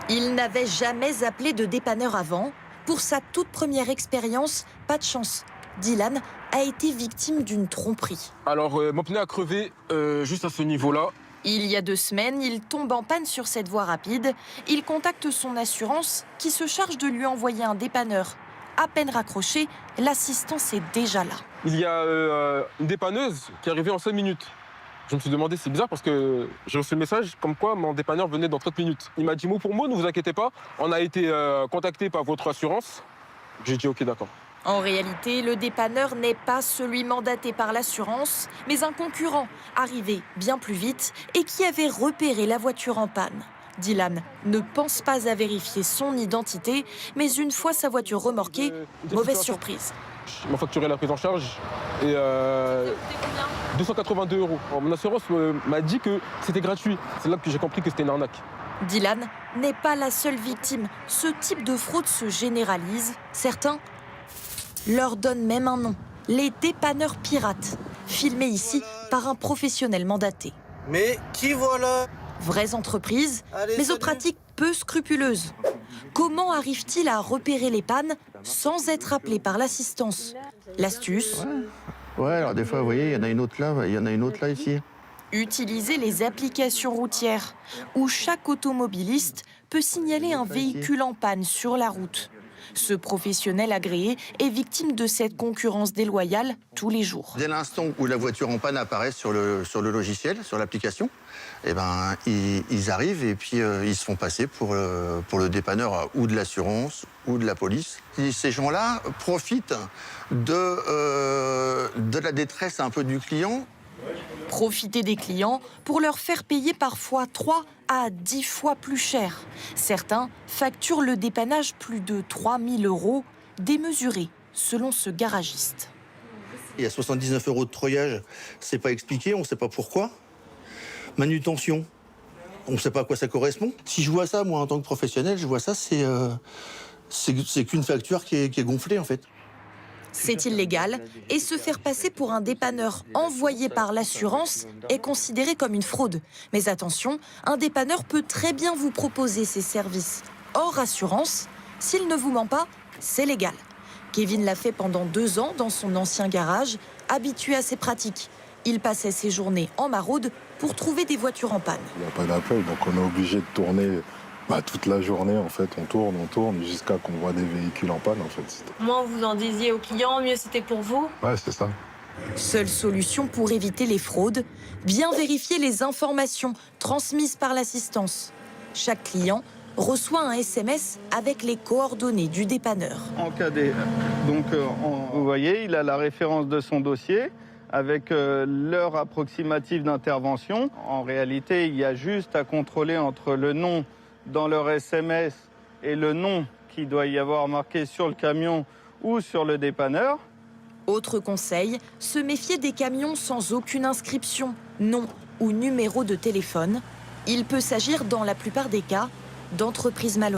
Il n'avait jamais appelé de dépanneur avant. Pour sa toute première expérience, pas de chance. Dylan a été victime d'une tromperie. Alors, mon pneu a crevé juste à ce niveau-là. Il y a 2 semaines, il tombe en panne sur cette voie rapide. Il contacte son assurance qui se charge de lui envoyer un dépanneur. À peine raccroché, l'assistance est déjà là. Il y a une dépanneuse qui est arrivée en 5 minutes. Je me suis demandé, c'est bizarre parce que j'ai reçu le message comme quoi mon dépanneur venait dans 30 minutes. Il m'a dit mot pour mot, ne vous inquiétez pas, on a été contacté par votre assurance. J'ai dit ok, d'accord. En réalité, le dépanneur n'est pas celui mandaté par l'assurance, mais un concurrent arrivé bien plus vite et qui avait repéré la voiture en panne. Dylan ne pense pas à vérifier son identité, mais une fois sa voiture remorquée, mauvaise surprise. Il m'a facturé la prise en charge et 282 €. Mon assurance m'a dit que c'était gratuit. C'est là que j'ai compris que c'était une arnaque. Dylan n'est pas la seule victime. Ce type de fraude se généralise. Certains leur donnent même un nom, les dépanneurs pirates, filmés ici par un professionnel mandaté. Mais qui voilà? Vraies entreprises, mais aux pratiques peu scrupuleuses. Comment arrive-t-il à repérer les pannes sans être appelé par l'assistance? L'astuce, Ouais, alors des fois, vous voyez, il y en a une autre là, il y en a une autre là ici. utiliser les applications routières, où chaque automobiliste peut signaler un véhicule en panne sur la route. Ce professionnel agréé est victime de cette concurrence déloyale tous les jours. Dès l'instant où la voiture en panne apparaît sur le logiciel, sur l'application, eh ben, ils arrivent et puis ils se font passer pour le dépanneur ou de l'assurance ou de la police. Et ces gens-là profitent de la détresse un peu du client. Profiter des clients pour leur faire payer parfois 3 à 10 fois plus cher. Certains facturent le dépannage plus de 3 000 €, démesuré selon ce garagiste. Il y a 79 € de treuillage, c'est pas expliqué, on ne sait pas pourquoi. Manutention, on ne sait pas à quoi ça correspond. Si je vois ça, moi, en tant que professionnel, je vois ça, c'est qu'une facture qui est gonflée, en fait. C'est illégal et se faire passer pour un dépanneur envoyé par l'assurance est considéré comme une fraude. Mais attention, un dépanneur peut très bien vous proposer ses services hors assurance. S'il ne vous ment pas, c'est légal. Kevin l'a fait pendant 2 ans dans son ancien garage, habitué à ces pratiques. Il passait ses journées en maraude pour trouver des voitures en panne. Il n'y a pas d'appel, donc on est obligé de tourner toute la journée. En fait, on tourne jusqu'à qu'on voit des véhicules en panne. En fait. Moins vous en disiez aux clients, mieux c'était pour vous. Ouais, c'est ça. Seule solution pour éviter les fraudes, bien vérifier les informations transmises par l'assistance. Chaque client reçoit un SMS avec les coordonnées du dépanneur. Encadré. Donc, vous voyez, il a la référence de son dossier avec l'heure approximative d'intervention. En réalité, il y a juste à contrôler entre le nom dans leur SMS et le nom qu'il doit y avoir marqué sur le camion ou sur le dépanneur. Autre conseil, se méfier des camions sans aucune inscription, nom ou numéro de téléphone. Il peut s'agir dans la plupart des cas d'entreprises malhonnêtes.